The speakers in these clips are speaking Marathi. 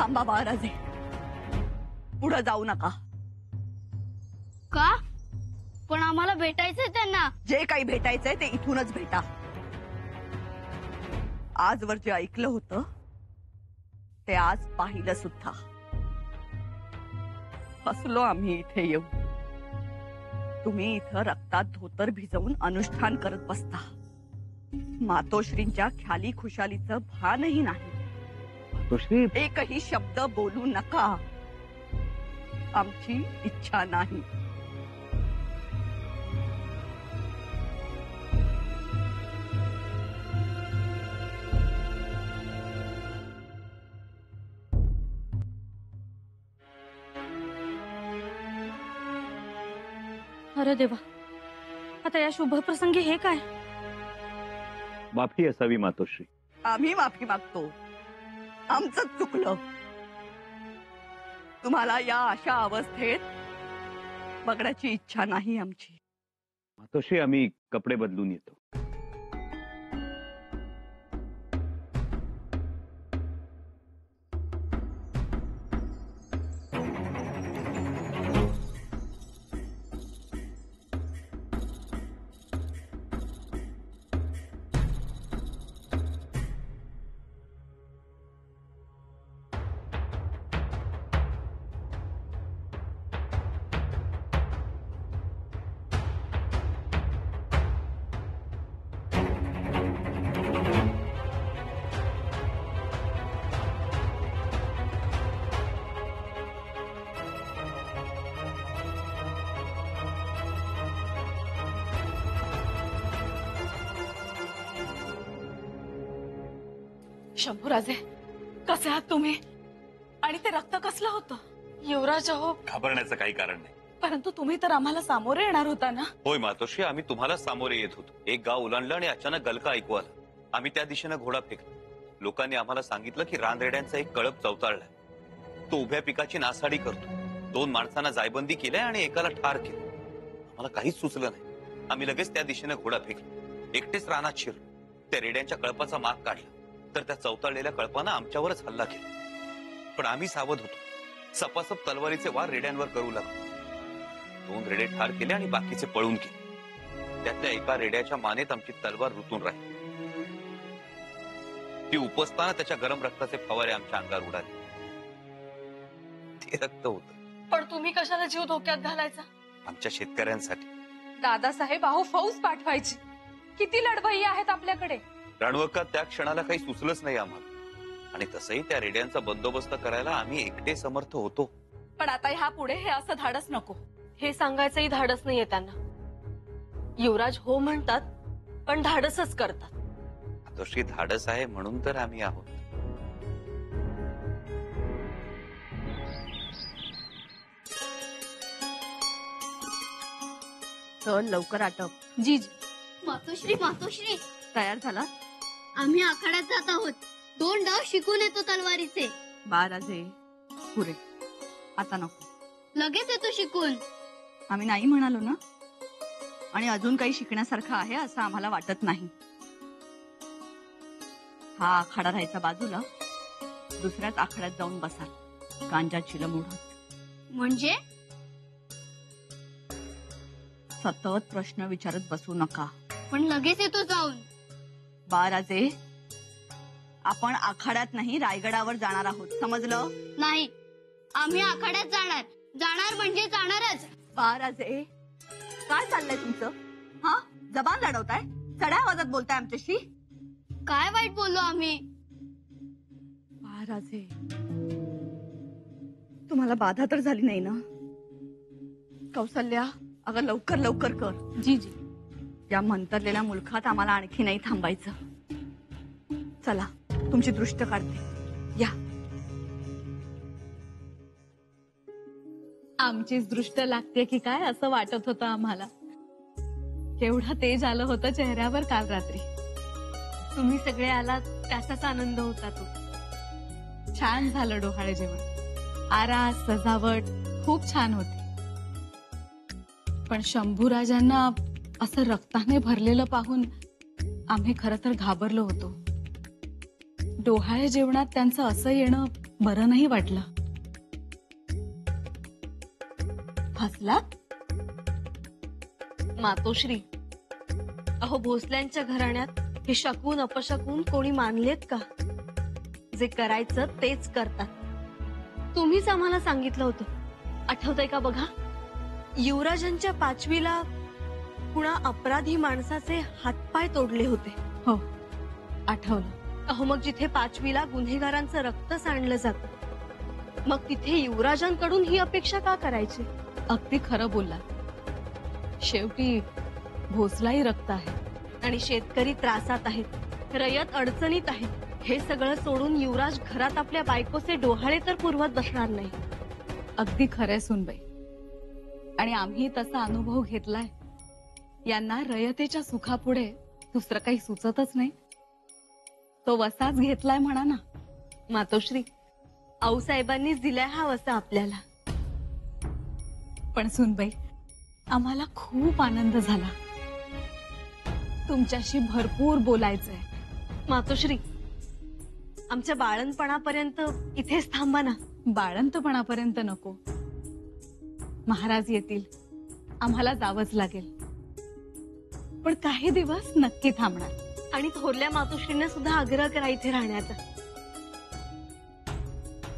थांबा बाळराजे, पुढे जाऊ नका. का? पण आम्हाला भेटायचंय त्यांना. जे काही भेटायचंय ते इथूनच भेटा. आजवर जे ऐकलं होतं ते आज पाहिलं सुद्धा. फसलो आम्ही इथे येऊ. तुम्ही इथं रक्तात धोतर भिजवून अनुष्ठान करत बसता. मातोश्रींच्या ख्याली खुशालीचं भानही नाही. मातोश्री, एकही शब्द बोलू नका. आमची इच्छा नाही. अरे देवा, आता या शुभ प्रसंगी हे काय? माफी असावी मातोश्री. आम्ही माफी मागतो. आमचं चुकलं. तुम्हाला या अशा अवस्थेत बघण्याची इच्छा नाही आमची. मातोश्री, आम्ही कपडे बदलून येतो. शंभूराजे, कसे आहात तुम्ही? आणि ते रक्त कसलं होतं? युवराज हो. घाबरण्याचं काही कारण नाही. परंतु तुम्ही तर आम्हाला सामोरे येणार होता ना? होय मातोश्री, आम्ही तुम्हाला सामोरे येत होतो. एक गाव ओलांडलं आणि अचानक गलका ऐकू आला. आम्ही त्या दिशेने घोडा फेकला. लोकांनी आम्हाला सांगितलं की रानरेड्यांचा एक कळप चवताळलाय. तो उभ्या पिकाची नासाडी करतो. 2 माणसांना जायबंदी केलंय आणि एकाला ठार केलं. आम्हाला काहीच सुचलं नाही. आम्ही लगेच त्या दिशेने घोडा फेकला. एकटेच रानात शिरलो. त्या रेड्यांच्या कळपाचा माग काढला तर त्या चवताळलेल्या कळपानं आमच्यावरच हल्ला केला. पण आम्ही सावध होतो. सपासप तलवारीचे वार रेड्यांवर करू लागलो. 2 रेडे ठार केले आणि बाकीचे पळून गेले. त्यातल्या एका रेड्याच्या मानेत आमची तलवार रुतून राहिली. ती उपसताना त्याच्या गरम रक्ताचे फवारे आमच्या अंगावर उडाले. ते रक्त होतं. पण तुम्ही कशाला जीव धोक्यात घालायचा? आमच्या शेतकऱ्यांसाठी. दादासाहेब, अहो फौज पाठवायची. किती लढवय्ये आहेत आपल्याकडे. रणवक्का, त्या क्षणाला काही सुचलंच नाही आम्हाला. आणि तसंही त्या रेड्यांचा बंदोबस्त करायला आम्ही एकटे समर्थ होतो. पण आता ह्या पुढे हे असं धाडस नको. हे सांगायचंही धाडस नाहीये त्यांना. युवराज हो म्हणतात पण धाडसच करतात. मातोश्री, धाडस आहे म्हणून तर आम्ही आहोत. चल लवकर आटप. जी जी. मातोश्री, मातोश्री, तयार झाला? आम्ही आखाड्यात जात आहोत. 2 डाव शिकून येतो तलवारीचे. बाळराजे, पुरे. आता नको. लगेच येतो शिकून. आम्ही नाही म्हणालो ना. आणि अजून काही शिकण्यासारखं आहे असं आम्हाला वाटत नाही. हा आखाडा राहायचा बाजूला. दुसऱ्याच आखाड्यात जाऊन बसाल, गांजा चिल मोडत. म्हणजे सतत प्रश्न विचारत बसू नका. पण लगेच येतो जाऊन. बाळराजे, आपण आखाड्यात नाही रायगडावर जाणार आहोत, समजलं? नाही, आम्ही आखाड्यात जाणार. जाणार म्हणजे जाणारच. बाळराजे, काय चाललंय तुमचं? हा, जबान लढवताय? चढ्या आवाजात बोलताय आमच्याशी? काय वाईट बोललो आम्ही? बाळराजे, तुम्हाला बाधा तर झाली नाही ना? कौसल्या, अगं लवकर लवकर कर. जी जी. या मंतरलेल्या मुलखात आम्हाला आणखी नाही थांबायचं. चला, तुमची दृष्ट काढते. या. आमचीच दृष्ट लागते की काय असं वाटत होतं आम्हाला. केवढं तेज आलं होतं चेहऱ्यावर काल रात्री. तुम्ही सगळे आलात त्याचाच आनंद होता तो. छान झालं डोहाळे जेवण. आरास सजावट खूप छान होती. पण शंभूराजांना असं रक्ताने भरलेलं पाहून आम्ही खरं तर घाबरलो होतो. डोहाळे जेवणात त्यांचं असं येणं बरं नाही वाटलं. हसला? मातोश्री, अहो भोसल्यांच्या घराण्यात हे शकून अपशकून कोणी मानलेत का? जे करायचं तेच करतात. तुम्हीच आम्हाला सांगितलं होतं, आठवतंय का बघा? युवराजांच्या 5वीला कुणा अपराधी माणसाचे हातपाय तोडले होते. हो, आठवलं. अहो मग जिथे 5वीला गुन्हेगारांचं रक्त सांडलं जातं, मग तिथे युवराजांकडून ही अपेक्षा का करायची? अगदी खरं बोलला. शेवटी भोसलाही रक्त आहे. आणि शेतकरी त्रासात आहेत, रयत अडचणीत आहे. हे सगळं सोडून युवराज घरात आपल्या बायकोचे डोहाळे तर पुरवत बसणार नाही. अगदी खरंय सुनबाई. आणि आम्ही तसा अनुभव घेतलाय. यांना रयतेच्या सुखापुढे दुसरं काही सुचतच नाही. तो वसाच घेतलाय म्हणा ना. मातोश्री, आऊसाहेबांनीच दिलाय हा वसा आपल्याला. पण सुनबाई, आम्हाला खूप आनंद झाला. तुमच्याशी भरपूर बोलायचंय. मातोश्री, आमच्या बाळणपणापर्यंत इथेच थांबा ना. बाळंतपणापर्यंत नको. महाराज येतील, आम्हाला जावंच लागेल. पण काही दिवस नक्की थांबणार. आणि थोरल्या मातोश्रीने सुद्धा आग्रह करा इथे राहण्याचा.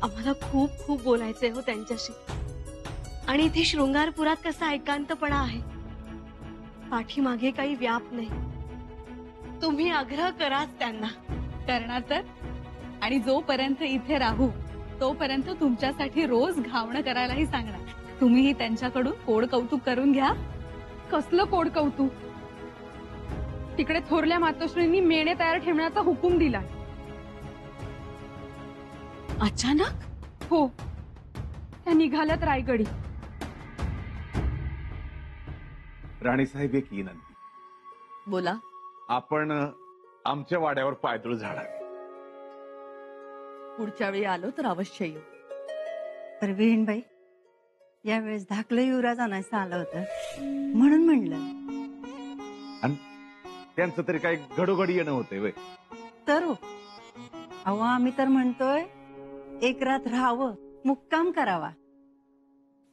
आम्हाला खूप खूप बोलायचंय हो त्यांच्याशी. आणि इथे शृंगारपुरात कसा एकांतपणा आहे, पाठीमागे काही व्याप नाही. तुम्ही आग्रह कराच त्यांना. करणार तर. आणि जोपर्यंत इथे राहू तोपर्यंत तुमच्यासाठी रोज घावणं करायलाही सांगणार. तुम्हीही त्यांच्याकडून कोड कौतुक करून घ्या. कसलं कोड कौतुक? तिकडे थोरल्या मातोश्रींनी मेणे तयार ठेवण्याचा हुकूम दिला. अचानक? हो, त्या निघाल्यात रायगडी. राणीसाहेब, एक विनंती. बोला. आपण आमच्या वाड्यावर पायदळ झाडावे. पुढच्या वेळी आलो तर अवश्य येऊ. तर विहीणबाई, यावेळेस धाकलं युवराज आणायचं आलं होतं म्हणून म्हणलं. त्यांचं तरी काही घडोघडी येणं होते वे. तर हो, अहो आम्ही तर म्हणतोय एक रात राहावं, मुक्काम करावा,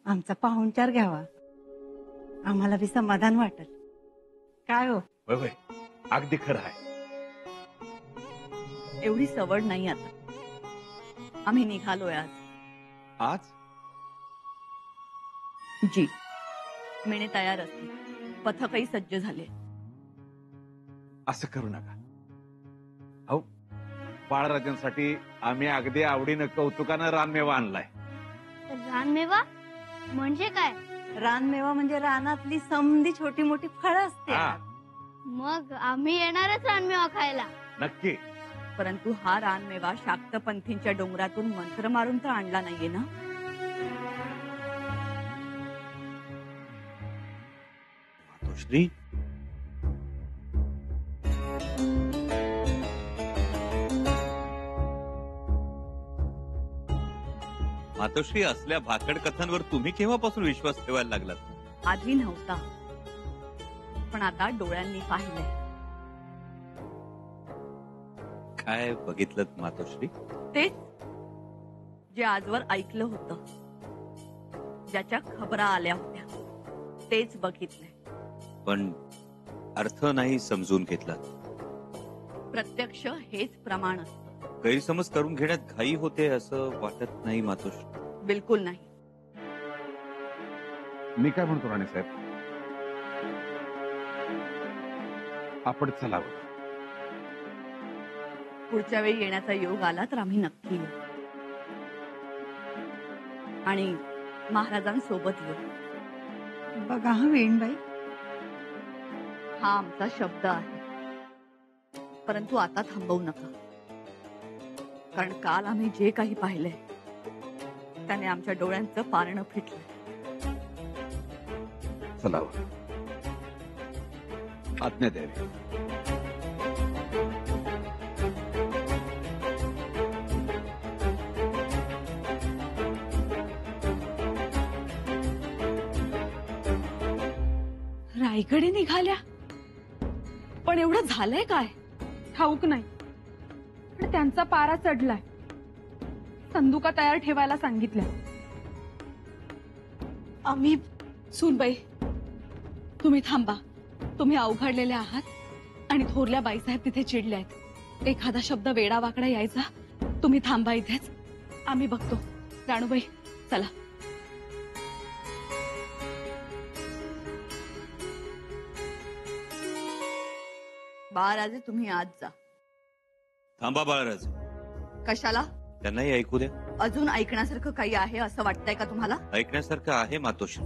आमचा पाहुणचार घ्यावा. आम्हाला बी समाधान वाटल. काय हो? वय वय, अगदी खरं आहे. एवढी सवड नाही आता. आम्ही निघालोय आज. आज जी, मेणे तयार असतील, पथकही सज्ज झाले. असं करू नका. अहो, बाळराजांसाठी आम्ही अगदी आवडीनं कौतुकानं रानमेवा आणलाय. रानमेवा म्हणजे काय? रानमेवा म्हणजे रानातली समधी छोटी मोठी फळं असते. हा, मग आम्ही येणारच रानमेवा खायला. नक्की. परंतु हा रानमेवा शाक्तपंथींच्या डोंगरातून मंत्र मारून तर आणला नाहीये ना. मातोश्री, मातोश्री, असल्या भाकड कथांवर तुम्ही केव्हापासून विश्वास ठेवायला लागलात? आधी नव्हता, पण आता डोळ्यांनी पाहिलंय. काय बघितलं मातोश्री? तेच जे आजवर ऐकलं होतं, ज्याच्या खबरा आल्या होत्या, तेच बघितलंय. पण अर्थ नाही समजून घेतला. प्रत्यक्ष हेच प्रमाण असतं. गैरसमज करून घेण्यात घाई होते असं वाटत नाही मातोश्री? बिलकुल नाही. मी काय म्हणतो राणीसाहेब, आपण चलावं. पुढच्या वेळी येण्याचा योग आला तर आम्ही नक्की येऊ. आणि महाराजांसोबत येऊ. बघा हा विहीणबाई, हा आमचा शब्द आहे. परंतु आता थांबवू नका. कारण काल आम्ही जे काही पाहिलंय त्याने आमच्या डोळ्यांचं पारणं फिटलंय. चलावं. आज्ञा द्यावी. रायगडी निघाल्या? पण एवढं झालंय काय? ठाऊक नाही, पण त्यांचा पारा चढलाय. संदुका तयार ठेवायला सांगितल्या. आम्ही सूनबाई, तुम्ही थांबा. तुम्ही अवघडलेले आहात आणि थोरल्या बाईसाहेब तिथे चिडले आहेत. एखादा शब्द वेडा वाकडा यायचा. तुम्ही थांबा इथेच, आम्ही बघतो. राणूबाई चला. बाळराजे तुम्ही आज जा. थांबा बाळराज, कशाला? त्यांनाही ऐकू द्या. अजून ऐकण्यासारखं काही आहे असं वाटतंय का तुम्हाला? ऐकण्यासारखं आहे मातोश्री.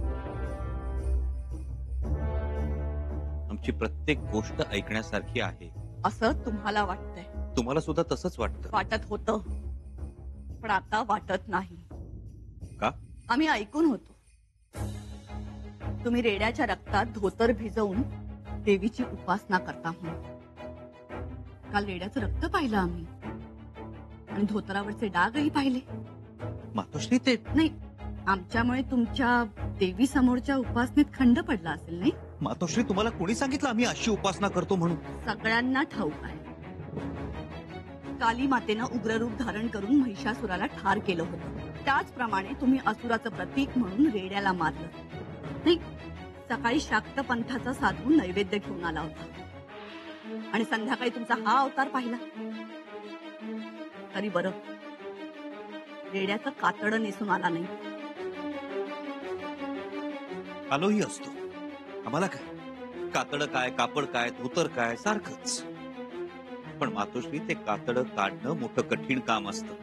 आमची प्रत्येक गोष्ट ऐकण्यासारखी आहे असं तुम्हाला वाटतंय? तुम्हाला सुद्धा तसंच वाटतं? वाटत होतं, पण आता वाटत नाही. का? आम्ही ऐकून होतो तुम्ही रेड्याच्या रक्तात धोतर भिजवून देवीची उपासना करता म्हणून. काल रेड्याचं रक्त पाहिलं आम्ही आणि धोतरावरचे डागही पाहिले. मातोश्री ते नाही, आमच्यामुळे तुमच्या देवी समोरच्या उपासनेत खंड पडला असेल नाही? मातोश्री तुम्हाला कोणी सांगितलं आम्ही अशी उपासना करतो म्हणून? सगळ्यांना ठाऊक आहे. काली मातेनं उग्ररूप धारण करून महिषासुराला ठार केलं होतं. त्याचप्रमाणे तुम्ही असुराचं प्रतीक म्हणून रेड्याला मारलं नाही. सकाळी शाक्त पंथाचा साधू नैवेद्य घेऊन आला होता आणि संध्याकाळी तुमचा हा अवतार पाहिला. तरी बरं रेड्याचं कातडं नेसून आला नाही. आलोही असतो, आम्हाला काय कातड काय कापड काय धोतर काय सारखंच. पण मातोश्री ते कातड काढणं मोठं कठीण काम असतं.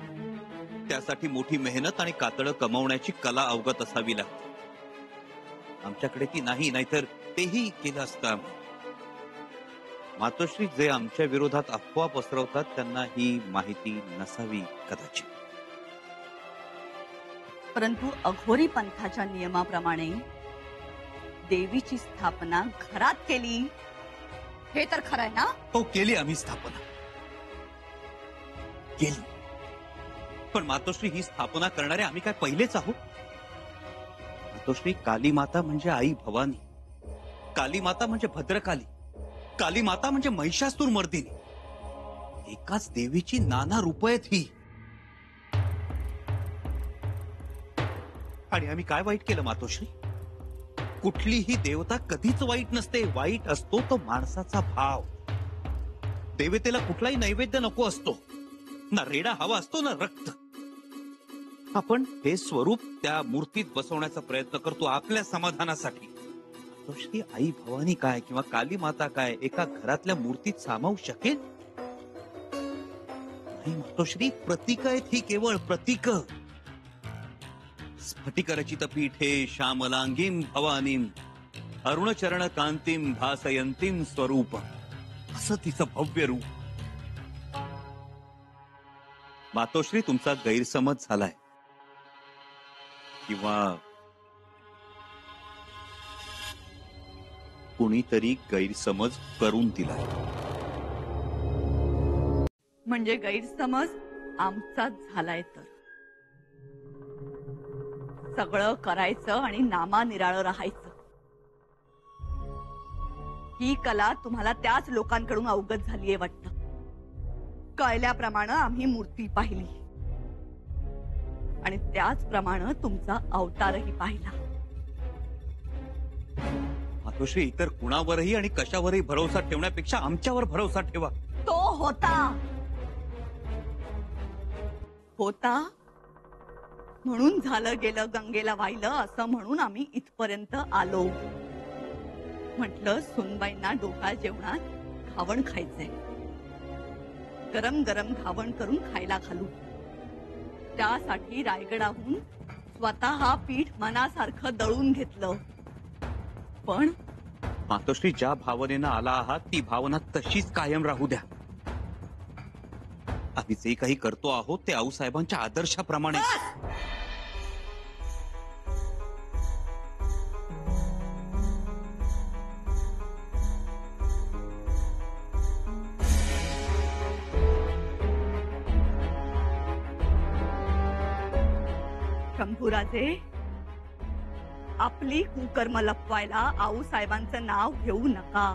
त्यासाठी मोठी मेहनत आणि कातड कमवण्याची कला अवगत असावी लागते. आमच्याकडे ती नाही, नाहीतर तेही केलं असतं आम्ही. मातोश्री जे आमच्या विरोधात अफवा पसरवतात त्यांना ही माहिती नसावी कदाचित. परंतु अघोरी पंथाच्या नियमाप्रमाणे देवीची स्थापना घरात केली हे तर खरंय ना? हो, केली आम्ही स्थापना केली. पण मातोश्री ही स्थापना करणारे आम्ही काय पहिलेच आहोत? मातोश्री, काली माता म्हणजे आई भवानी, काली माता म्हणजे भद्रकाली, काली माता म्हणजे महिषासुर मर्दिनी. एकाच देवीची नाना रूप आहेत ही. आणि आम्ही काय वाईट केलं मातोश्री? कुठलीही देवता कधीच वाईट नसते. वाईट असतो तो माणसाचा भाव. देवतेला कुठलाही नैवेद्य नको असतो, ना रेडा हवा असतो ना रक्त. आपण हे स्वरूप त्या मूर्तीत बसवण्याचा प्रयत्न करतो आपल्या समाधानासाठी. मातोश्री, आई भवानी काय किंवा काली माता काय एका घरातल्या मूर्तीत सामावू शकेल? नाही मातोश्री, प्रतीक आहेत ही, केवळ प्रतीक. स्फटिकरचित पीठे श्यामलांगीं भवानीं अरुणचरण कांतीं भासयंतीं स्वरूप, असं तिचं भव्य रूप. मातोश्री, तुमचा गैरसमज झालाय किंवा कुणीतरी गैरसमज करून दिलाय. म्हणजे गैरसमज आमचाच झालाय तर? सगळं करायचं आणि नामानिराळं राहायचं, ही कला तुम्हाला त्याच लोकांकडून अवगत झालीये वाटतं. कळल्याप्रमाणे आम्ही मूर्ती पाहिली आणि त्याचप्रमाणे तुमचा अवतारही पाहिला. मातोश्री, इतर कुणावरही आणि कशावरही भरोसा ठेवण्यापेक्षा आमच्यावर भरोसा ठेवा. तो होता म्हणून झालं गेलं गंगेला वाहिलं असं म्हणून आम्ही इथपर्यंत आलो. म्हटलं सुनबाईंना डोका जेवणात घावण खायचंय, गरम गरम घावण करून खायला घालू. त्यासाठी रायगडाहून स्वतः पीठ मनासारखं दळून घेतलं. पण मातोश्री, ज्या भावनेनं आला आहात ती भावना तशीच कायम राहू द्या. आम्ही जे काही करतो आहोत ते आऊसाहेबांच्या आदर्शाप्रमाणे. शंभूराजे, आपली कुकर्म लपवायला आऊसाहेबांचं नाव घेऊ नका.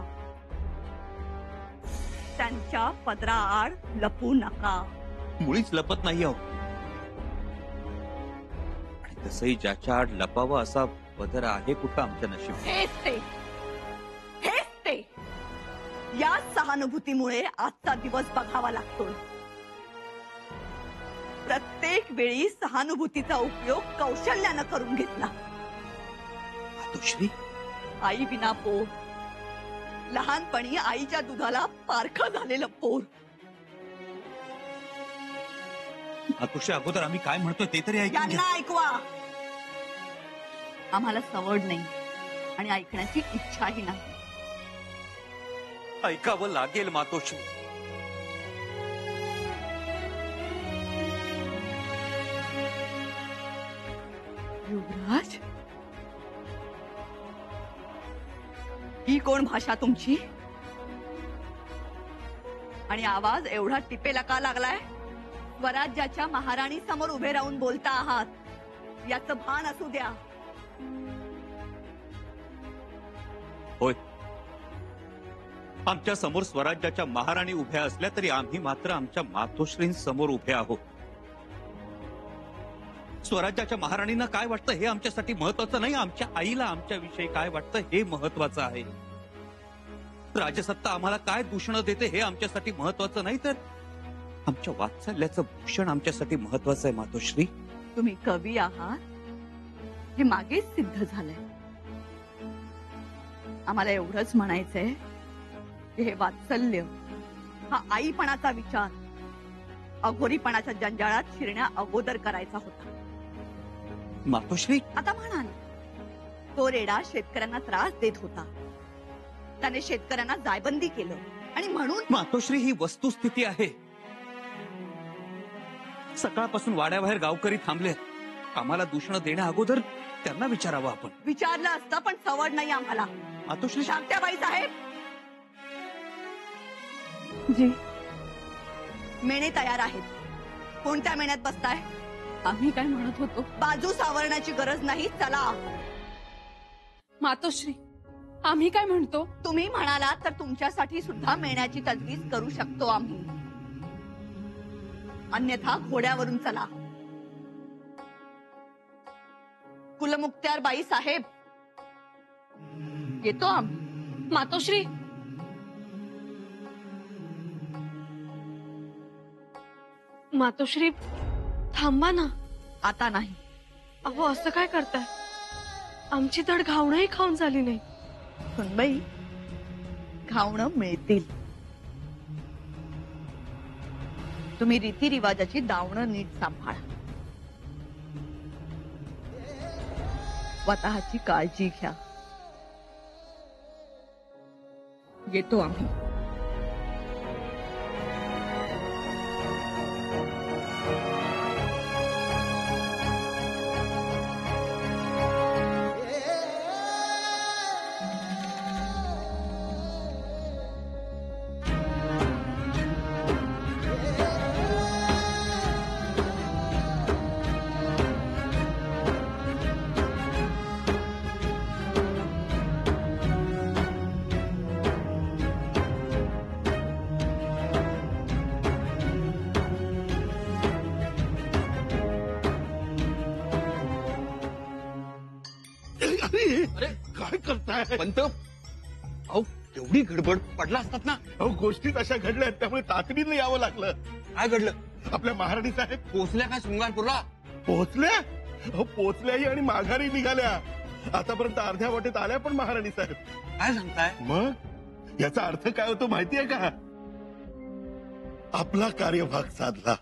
त्यांच्या पदराआड लपू नका. मुळीच लपत नाही आहोत. तसंही ज्याच्या आड लपावा असा पदर आहे कुठं आमच्या नशिबात. हेच ते या सहानुभूतीमुळे आजचा दिवस बघावा लागतोय. प्रत्येक वेळी सहानुभूतीचा उपयोग कौशल्यानं करून घेतला. मातोश्री, आई विना पोर, लहानपणी आईच्या दुधाला पारखं झालेलं पोर. मातोश्री, अगोदर आम्ही काय म्हणतो ते तरी ऐकून घ्या. यांना ऐकवा. आम्हाला सवड नाही आणि ऐकण्याची इच्छाही नाही. ऐकावं लागेल मातोश्री. युवराज, ही कोण भाषा तुमची? आणि आवाज एवढा टिपेला का लागलाय? स्वराज्याच्या महाराणी समोर उभे राहून बोलता आहात, याचं भान असू द्या. होय, आमच्या समोर स्वराज्याच्या महाराणी उभ्या असल्या तरी आम्ही मात्र आमच्या मातोश्रींसमोर उभे आहोत. स्वराज्याच्या महाराणींना काय वाटतं हे आमच्यासाठी महत्वाचं नाही. आमच्या आईला आमच्याविषयी काय वाटतं हे महत्वाचं आहे. राजसत्ता आम्हाला काय दूषणं देते हे आमच्यासाठी महत्वाचं नाही, तर आमच्या वात्सल्याचं भूषण आमच्यासाठी महत्वाचं आहे. मातोश्री, तुम्ही कवी आहात हे मागेच सिद्ध झालंय. आम्हाला एवढंच म्हणायचंय की हे वात्सल्य, हा आईपणाचा विचार अघोरीपणाच्या जंजाळात शिरण्या अगोदर करायचा होता. मातोश्री, आता म्हणाल तो रेडा शेतकऱ्यांना त्रास देत होता, त्याने शेतकऱ्यांना जायबंदी केलं आणि म्हणून. मातोश्री, ही वस्तुस्थिती आहे. सकाळपासून वाड्याबाहेर गावकरी थांबले. आम्हाला दूषण देण्या अगोदर त्यांना विचारावं आपण. विचारलं असतं पण सवड नाही आम्हाला. मातोश्री, शांत्याबाई साहेब जी, मेणे तयार आहेत. कोणत्या मेण्यात बसताय? आम्ही काय म्हणत होतो? बाजू सावरण्याची गरज नाही, चला. मातोश्री, आम्ही काय म्हणतो? तुम्ही म्हणालात तर तुमच्यासाठी सुद्धा मेण्याची तजवीज करू शकतो आम्ही. अन्यथा घोड्यावरून चला. कुलमुक्त्यार बाई साहेब, येतो आम्ही. मातोश्री, मातोश्री थांबा ना. आता नाही. अहो, असं काय करताय? आमची धड घावणंही खाऊन झाली नाही. सुनबाई, घावणं मिळतील. तुम्ही रीतिरिवाजाची दावणं नीट सांभाळा. स्वतःची काळजी घ्या. येतो आम्ही. अरे काय करताय पंत, अहो केवढी गडबड, पडला असतात ना. अहो, गोष्टी तशा घडल्या त्यामुळे तातडीनं यावं लागलं. काय घडलं? आपल्या महाराणी साहेब पोहोचल्या काय शृंगारपूरला? पोहोचल्या? अहो, पोहोचल्याही आणि माघारी निघाल्या. आतापर्यंत अर्ध्या वाटेत आल्या पण महाराणी साहेब. काय सांगताय? मग याचा अर्थ काय होतो माहितीये का? आपला कार्यभाग साधला.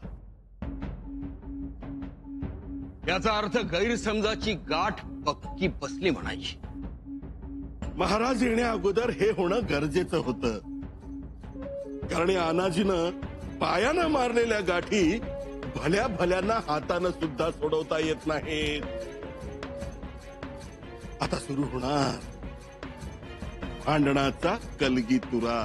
याचा अर्थ गैरसमजाची गाठ पक्की बसली म्हणायची. महाराज येण्या अगोदर हे होणं गरजेचं होतं, कारण या अनाजीनं पायानं मारलेल्या गाठी भल्या भल्यांना हातानं सुद्धा सोडवता येत नाहीत. आता सुरू होणार भांडणाचा कलगीतुरा.